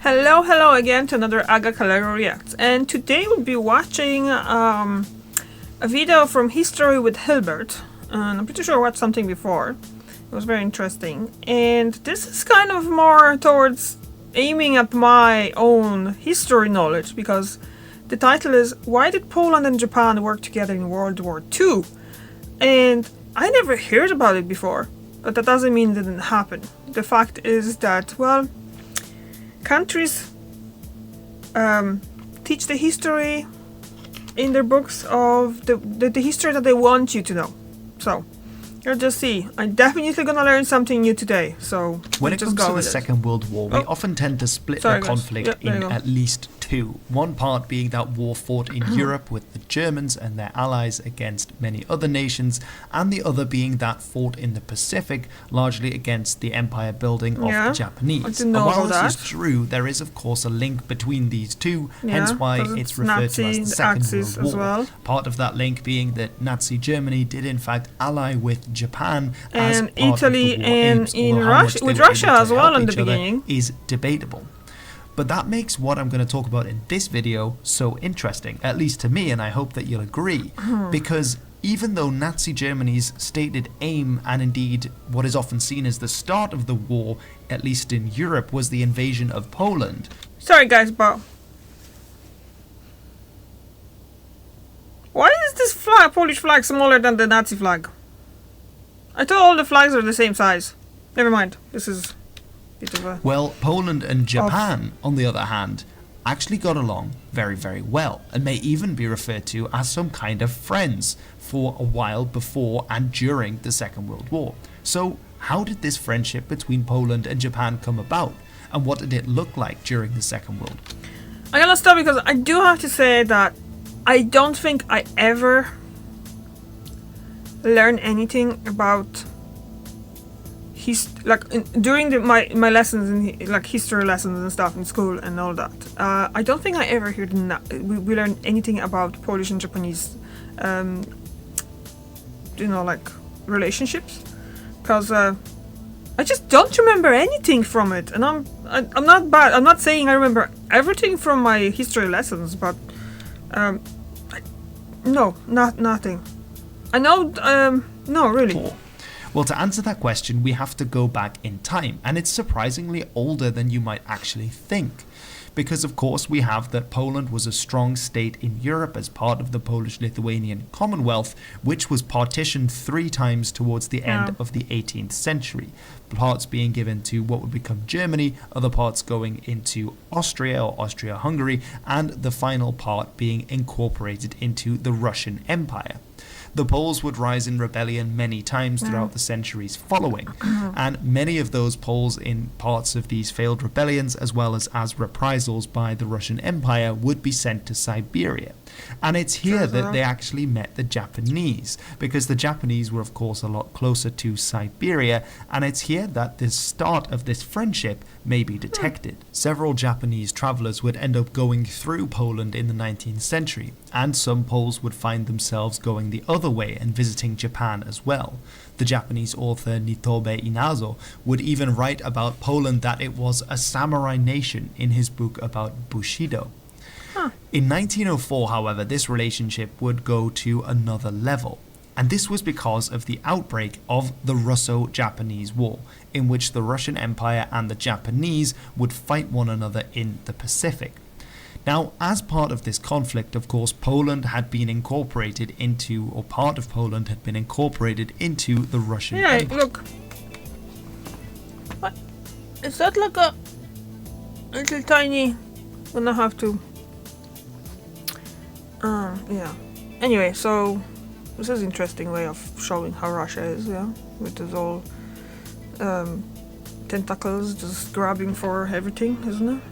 Hello again to another Aga Calero Reacts, and today we'll be watching a video from History with Hilbert, and I'm pretty sure I watched something before. It was very interesting, and this is kind of more towards aiming at my own history knowledge, because the title is Why Did Poland and Japan Work Together in World War II? And I never heard about it before, but that doesn't mean it didn't happen. The fact is that, well, countries teach the history in their books of the history that they want you to know. So you'll just see. I'm definitely gonna learn something new today. So when it comes to the Second World War, we often tend to split the conflict in at least two. One part being that war fought in Europe with the Germans and their allies against many other nations, and the other being that fought in the Pacific, largely against the empire building of the Japanese. And while this is true, there is of course a link between these two, hence why it's referred to as the Second World War. Part of that link being that Nazi Germany did in fact ally with Japan and Italy and in Russia, with Russia as well in the beginning, is debatable. But that makes what I'm going to talk about in this video so interesting, at least to me, and I hope that you'll agree, because even though Nazi Germany's stated aim, and indeed what is often seen as the start of the war, at least in Europe, was the invasion of Poland. Sorry guys, but why is this flag, Polish flag, smaller than the Nazi flag? I thought all the flags are the same size. Never mind, this is... Well, Poland and Japan, on the other hand, actually got along very, very well, and may even be referred to as some kind of friends for a while before and during the Second World War. So, how did this friendship between Poland and Japan come about, and what did it look like during the Second World War? I'm gonna stop because I do have to say that I don't think I ever learned anything about during my lessons in like history lessons and stuff in school and all that. I don't think I ever heard we learned anything about Polish and Japanese, like relationships, because I just don't remember anything from it. And I'm not bad. I'm not saying I remember everything from my history lessons, but no, nothing. I know. No, really. Cool. Well, to answer that question, we have to go back in time, and it's surprisingly older than you might actually think. Because, of course, we have that Poland was a strong state in Europe as part of the Polish-Lithuanian Commonwealth, which was partitioned 3 times towards the end of the 18th century. Parts being given to what would become Germany, other parts going into Austria or Austria-Hungary, and the final part being incorporated into the Russian Empire. The Poles would rise in rebellion many times throughout the centuries following, and many of those Poles in parts of these failed rebellions, as well as reprisals by the Russian Empire, would be sent to Siberia. And it's here that they actually met the Japanese, because the Japanese were of course a lot closer to Siberia, and it's here that the start of this friendship may be detected. Several Japanese travelers would end up going through Poland in the 19th century, and some Poles would find themselves going the other way and visiting Japan as well. The Japanese author Nitobe Inazo would even write about Poland that it was a samurai nation in his book about Bushido. In 1904, however, this relationship would go to another level, and this was because of the outbreak of the Russo-Japanese War, in which the Russian Empire and the Japanese would fight one another in the Pacific. Now, as part of this conflict, of course, Poland had been incorporated into, or part of Poland had been incorporated into the Russian Empire. Yeah, look. What? Is that like a little tiny... I'm gonna have to... yeah. Anyway, so this is an interesting way of showing how Russia is, yeah, with those all tentacles just grabbing for everything, isn't it?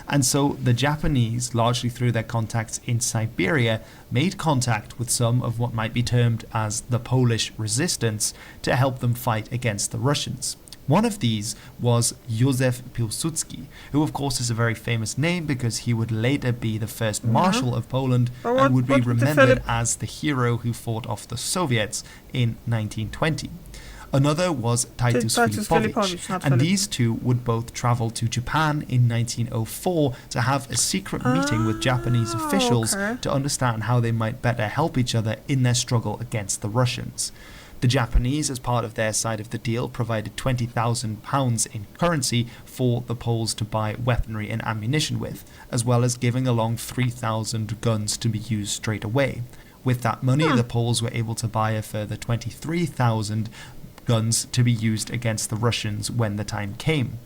And so the Japanese, largely through their contacts in Siberia, made contact with some of what might be termed as the Polish resistance to help them fight against the Russians. One of these was Józef Piłsudski, who of course is a very famous name because he would later be the first Marshal of Poland and would be remembered as the hero who fought off the Soviets in 1920. Another was Titus Titus Filipovich, Filipovich, not and Philip. these two would both travel to Japan in 1904 to have a secret meeting with Japanese officials okay. to understand how they might better help each other in their struggle against the Russians. The Japanese, as part of their side of the deal, provided £20,000 in currency for the Poles to buy weaponry and ammunition with, as well as giving along 3,000 guns to be used straight away. With that money, the Poles were able to buy a further 23,000 guns to be used against the Russians when the time came.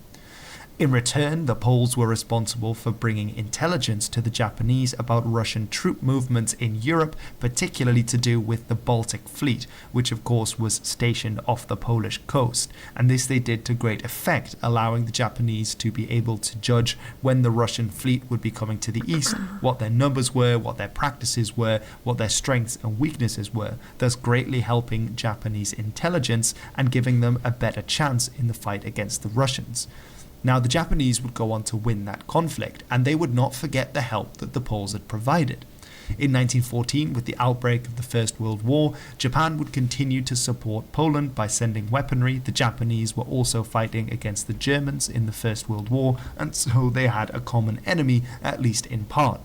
In return, the Poles were responsible for bringing intelligence to the Japanese about Russian troop movements in Europe, particularly to do with the Baltic Fleet, which of course was stationed off the Polish coast. And this they did to great effect, allowing the Japanese to be able to judge when the Russian fleet would be coming to the east, what their numbers were, what their practices were, what their strengths and weaknesses were, thus greatly helping Japanese intelligence and giving them a better chance in the fight against the Russians. Now, the Japanese would go on to win that conflict, and they would not forget the help that the Poles had provided. In 1914, with the outbreak of the First World War, Japan would continue to support Poland by sending weaponry. The Japanese were also fighting against the Germans in the First World War, and so they had a common enemy, at least in part.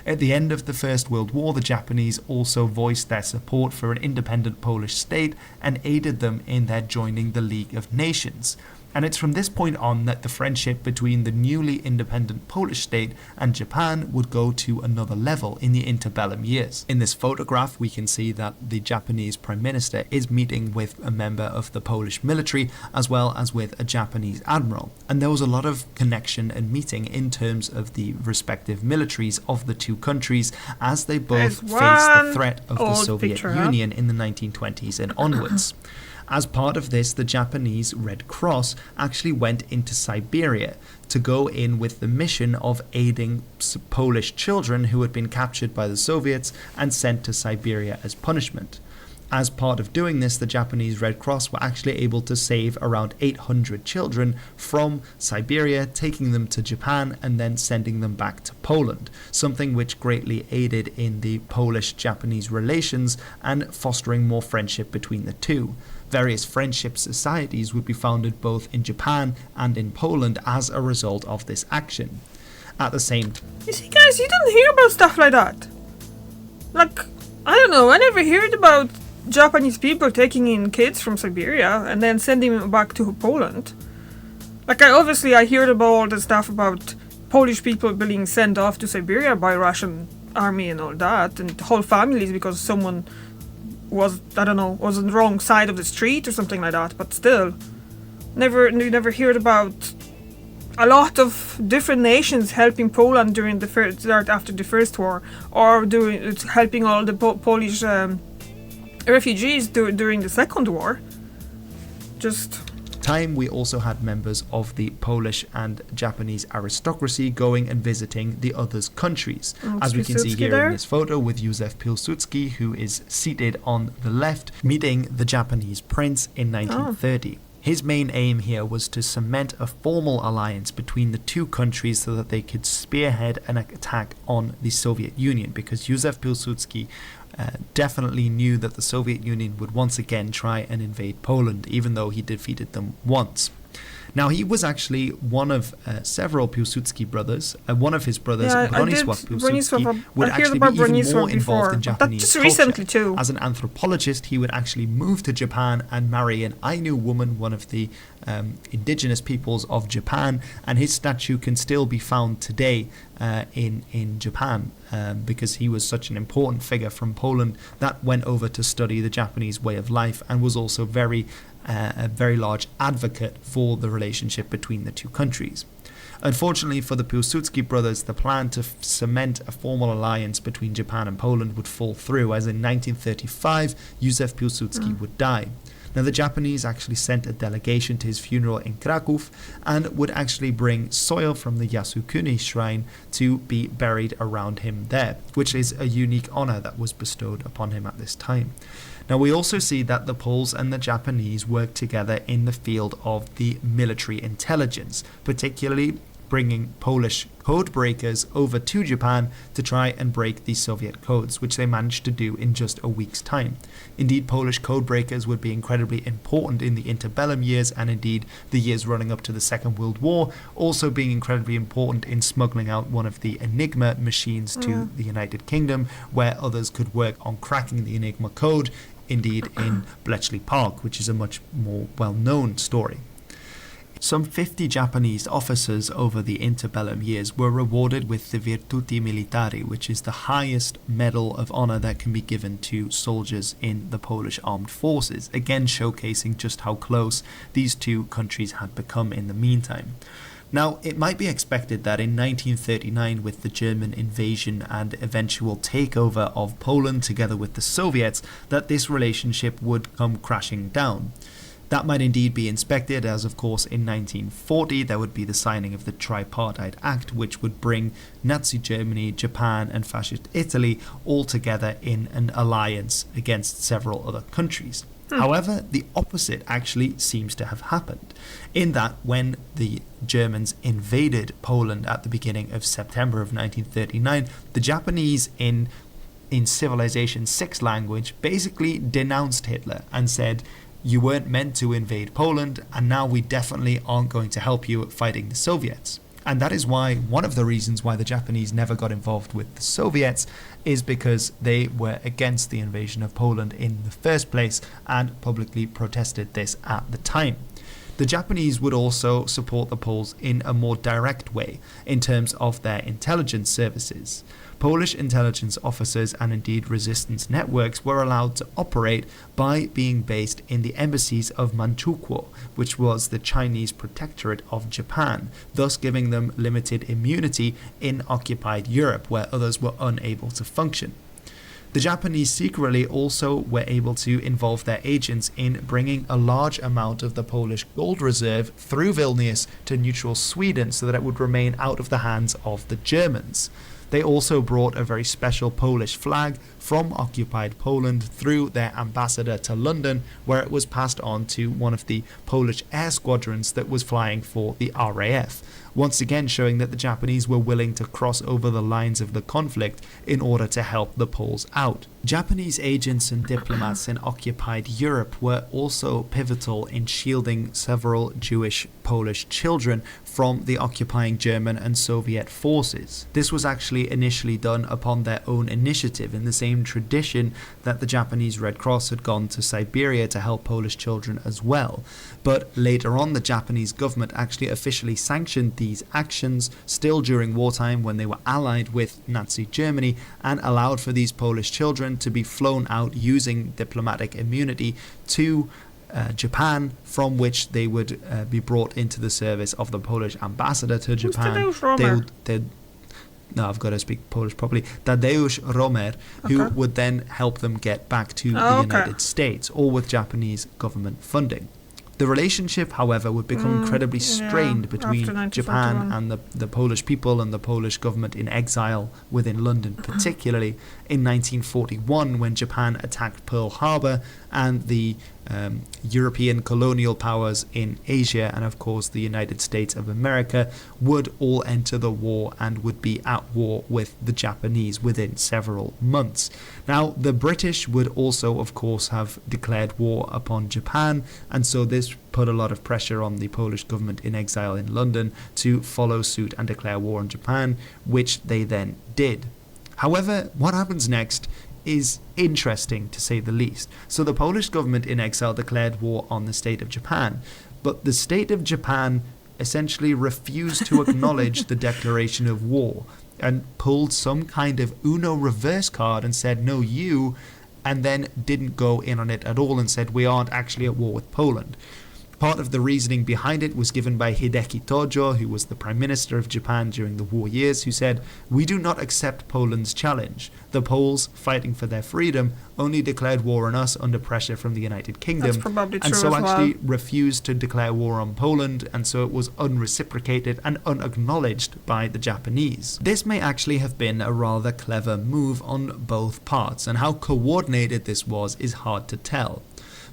At the end of the First World War, the Japanese also voiced their support for an independent Polish state and aided them in their joining the League of Nations. And it's from this point on that the friendship between the newly independent Polish state and Japan would go to another level in the interbellum years. In this photograph, we can see that the Japanese Prime Minister is meeting with a member of the Polish military as well as with a Japanese admiral. And there was a lot of connection and meeting in terms of the respective militaries of the two countries as they both faced the threat of the Soviet Union in the 1920s and onwards. As part of this, the Japanese Red Cross actually went into Siberia to go in with the mission of aiding Polish children who had been captured by the Soviets and sent to Siberia as punishment. As part of doing this, the Japanese Red Cross were actually able to save around 800 children from Siberia, taking them to Japan and then sending them back to Poland, something which greatly aided in the Polish-Japanese relations and fostering more friendship between the two. Various friendship societies would be founded both in Japan and in Poland as a result of this action. At the same time, you see, guys, you don't hear about stuff like that. Like, I don't know, I never heard about Japanese people taking in kids from Siberia and then sending them back to Poland. Like, I heard about all the stuff about Polish people being sent off to Siberia by Russian army and all that, and whole families because someone was on the wrong side of the street or something like that. But still, you never heard about a lot of different nations helping Poland during after the First War, or helping all the Polish refugees during the Second War. We also had members of the Polish and Japanese aristocracy going and visiting the other countries. As we can see here in this photo with Józef Piłsudski, who is seated on the left, meeting the Japanese prince in 1930. His main aim here was to cement a formal alliance between the two countries so that they could spearhead an attack on the Soviet Union, because Józef Piłsudski definitely knew that the Soviet Union would once again try and invade Poland, even though he defeated them once. Now, he was actually one of several Piłsudski brothers. One of his brothers, Bronisław Piłsudski, would actually be even more involved in Japanese culture. Recently too. As an anthropologist, he would actually move to Japan and marry an Ainu woman, one of the indigenous peoples of Japan, and his statue can still be found today in Japan because he was such an important figure from Poland that went over to study the Japanese way of life and was also a very large advocate for the relationship between the two countries. Unfortunately for the Piłsudski brothers, the plan to cement a formal alliance between Japan and Poland would fall through, as in 1935 Józef Piłsudski would die. Now, the Japanese actually sent a delegation to his funeral in Kraków and would actually bring soil from the Yasukuni shrine to be buried around him there, which is a unique honor that was bestowed upon him at this time. Now, we also see that the Poles and the Japanese worked together in the field of the military intelligence, particularly bringing Polish code breakers over to Japan to try and break the Soviet codes, which they managed to do in just a week's time. Indeed, Polish code breakers would be incredibly important in the interbellum years, and indeed the years running up to the Second World War, also being incredibly important in smuggling out one of the Enigma machines to the United Kingdom, where others could work on cracking the Enigma code, indeed in Bletchley Park, which is a much more well-known story. Some 50 Japanese officers over the interbellum years were rewarded with the Virtuti Militari, which is the highest medal of honor that can be given to soldiers in the Polish armed forces, again showcasing just how close these two countries had become in the meantime. Now, it might be expected that in 1939, with the German invasion and eventual takeover of Poland together with the Soviets, that this relationship would come crashing down. That might indeed be expected, as of course in 1940 there would be the signing of the Tripartite Act, which would bring Nazi Germany, Japan and Fascist Italy all together in an alliance against several other countries. However, the opposite actually seems to have happened, in that when the Germans invaded Poland at the beginning of September of 1939, the Japanese in Civilization 6 language basically denounced Hitler and said, "You weren't meant to invade Poland, and now we definitely aren't going to help you fighting the Soviets." And that is why one of the reasons why the Japanese never got involved with the Soviets is because they were against the invasion of Poland in the first place and publicly protested this at the time. The Japanese would also support the Poles in a more direct way in terms of their intelligence services. Polish intelligence officers and indeed resistance networks were allowed to operate by being based in the embassies of Manchukuo, which was the Chinese protectorate of Japan, thus giving them limited immunity in occupied Europe, where others were unable to function. The Japanese secretly also were able to involve their agents in bringing a large amount of the Polish gold reserve through Vilnius to neutral Sweden so that it would remain out of the hands of the Germans. They also brought a very special Polish flag from occupied Poland through their ambassador to London, where it was passed on to one of the Polish air squadrons that was flying for the RAF, once again showing that the Japanese were willing to cross over the lines of the conflict in order to help the Poles out. Japanese agents and diplomats in occupied Europe were also pivotal in shielding several Jewish Polish children from the occupying German and Soviet forces. This was actually initially done upon their own initiative, in the same tradition that the Japanese Red Cross had gone to Siberia to help Polish children as well. But later on, the Japanese government actually officially sanctioned these actions, still during wartime when they were allied with Nazi Germany, and allowed for these Polish children to be flown out using diplomatic immunity to Japan, from which they would be brought into the service of the Polish ambassador to Japan. No, I've got to speak Polish properly. Tadeusz Romer, who would then help them get back to the United States, all with Japanese government funding. The relationship, however, would become incredibly strained between Japan and the Polish people and the Polish government in exile within London, particularly in 1941 when Japan attacked Pearl Harbor and the European colonial powers in Asia and of course the United States of America would all enter the war and would be at war with the Japanese within several months. Now, the British would also of course have declared war upon Japan, and so this put a lot of pressure on the Polish government in exile in London to follow suit and declare war on Japan, which they then did. However, what happens next is interesting to say the least. So the Polish government in exile declared war on the state of Japan, but the state of Japan essentially refused to acknowledge the declaration of war and pulled some kind of Uno reverse card and said, no, you, and then didn't go in on it at all and said, we aren't actually at war with Poland. Part of the reasoning behind it was given by Hideki Tojo, who was the Prime Minister of Japan during the war years, who said, we do not accept Poland's challenge. The Poles, fighting for their freedom, only declared war on us under pressure from the United Kingdom. That's probably true and so as actually well. refused to declare war on Poland, and so it was unreciprocated and unacknowledged by the Japanese. This may actually have been a rather clever move on both parts, and how coordinated this was is hard to tell.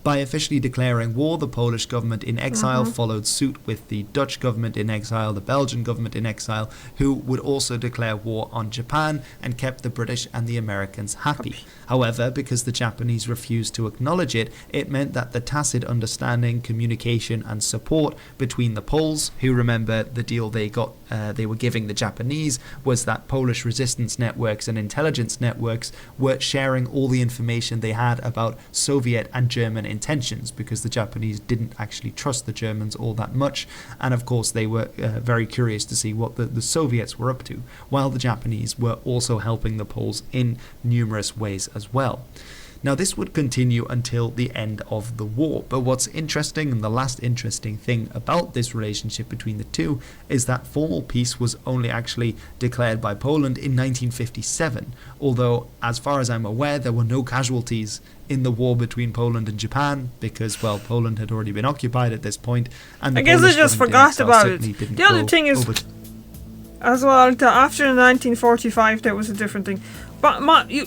By officially declaring war, the Polish government in exile followed suit with the Dutch government in exile, the Belgian government in exile, who would also declare war on Japan and kept the British and the Americans happy. However, because the Japanese refused to acknowledge it, it meant that the tacit understanding, communication and support between the Poles, who remember the deal they were giving the Japanese, was that Polish resistance networks and intelligence networks were sharing all the information they had about Soviet and German intentions, because the Japanese didn't actually trust the Germans all that much, and of course they were very curious to see what the Soviets were up to, while the Japanese were also helping the Poles in numerous ways as well. Now, this would continue until the end of the war, but what's interesting, and the last interesting thing about this relationship between the two, is that formal peace was only actually declared by Poland in 1957, although, as far as I'm aware, there were no casualties in the war between Poland and Japan, because, well, Poland had already been occupied at this point, and I guess I just forgot about it. The other thing is, as well, after 1945 there was a different thing. But he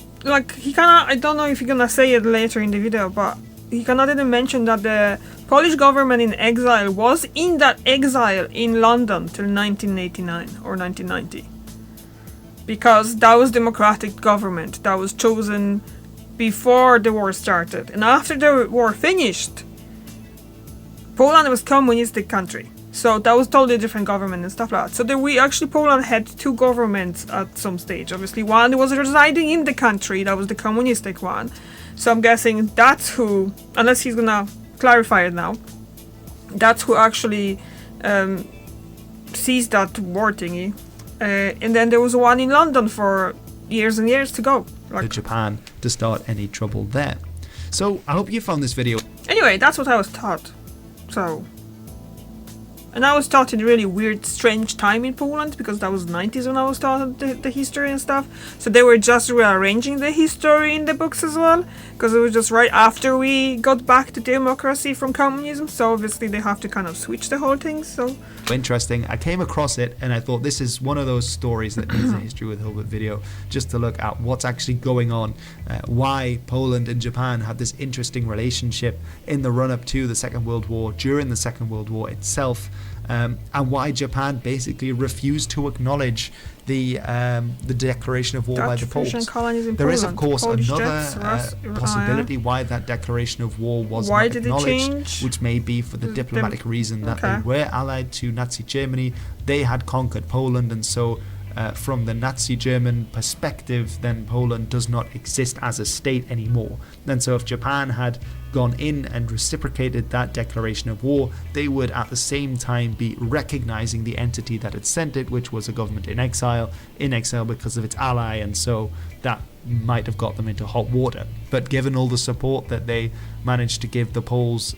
kinda, I don't know if you're gonna say it later in the video, but he kinda didn't mention that the Polish government in exile was in that exile in London till 1989 or 1990. Because that was democratic government that was chosen before the war started. And after the war finished, Poland was a communistic country. So that was totally different government and stuff like that. So Poland had two governments at some stage. Obviously, one was residing in the country, that was the communistic one. So I'm guessing that's who, unless he's gonna clarify it now, that's who actually sees that war thingy. And then there was one in London for years and years to go. Japan to start any trouble there. So I hope you found this video. Anyway, that's what I was taught. So. And I was taught in a really weird, strange time in Poland, because that was 90s when I was taught the history and stuff. So they were just rearranging the history in the books as well, because it was just right after we got back to democracy from communism. So obviously they have to kind of switch the whole thing. So interesting. I came across it and I thought this is one of those stories that needs a History with Hilbert video, just to look at what's actually going on, why Poland and Japan had this interesting relationship in the run-up to the Second World War, during the Second World War itself, and why Japan basically refused to acknowledge the declaration of war by the Poles. There is, of course, another possibility why that declaration of war was not acknowledged, which may be for the diplomatic reason that they were allied to Nazi Germany. They had conquered Poland, and so from the Nazi German perspective, then Poland does not exist as a state anymore. And so if Japan had gone in and reciprocated that declaration of war, they would at the same time be recognizing the entity that had sent it, which was a government in exile because of its ally, and so that might have got them into hot water. But given all the support that they managed to give the Poles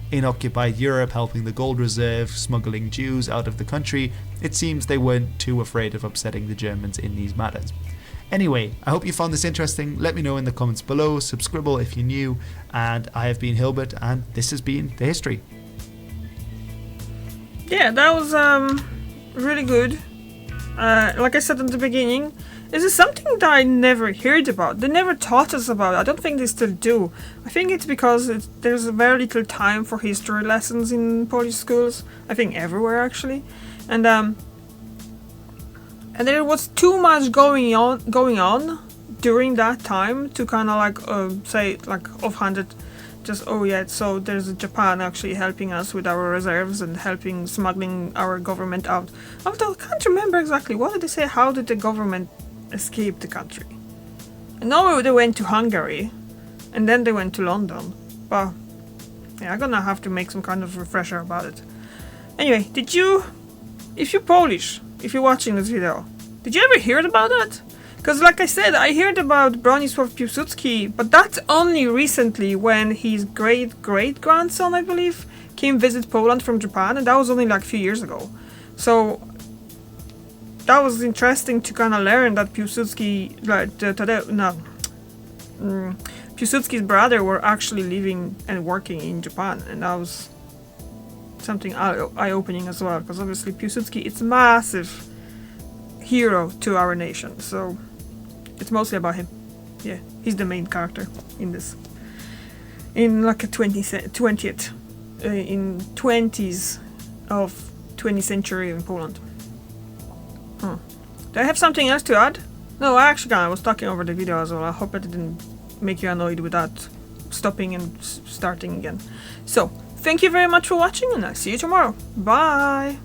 in occupied Europe, helping the gold reserve, smuggling Jews out of the country, it seems they weren't too afraid of upsetting the Germans in these matters. Anyway, I hope you found this interesting. Let me know in the comments below. Subscribe if you're new. And I have been Hilbert, and this has been The History. Yeah, that was really good. Like I said in the beginning, this is something that I never heard about. They never taught us about it. I don't think they still do. I think it's because there's very little time for history lessons in Polish schools. I think everywhere, actually. And there was too much going on during that time to kind of say offhanded, just so there's Japan actually helping us with our reserves and helping smuggling our government out. Although I can't remember exactly what did they say. How did the government escape the country? I know they went to Hungary, and then they went to London. But yeah, I'm gonna have to make some kind of refresher about it. Anyway, if you're Polish, if you're watching this video, did you ever hear about that? Because like I said, I heard about Bronisław Piłsudski, but that's only recently, when his great-great-grandson, I believe, came visit Poland from Japan, and that was only like a few years ago. So that was interesting to kind of learn that Piłsudski's brother were actually living and working in Japan, and that was something eye-opening as well, because obviously Piłsudski is a massive hero to our nation, so it's mostly about him. Yeah, he's the main character in this. in like a 20th, in 20s of 20th century in Poland. Do I have something else to add? No, I was talking over the video as well. I hope I didn't make you annoyed with that stopping and starting again. So, thank you very much for watching, and I'll see you tomorrow. Bye!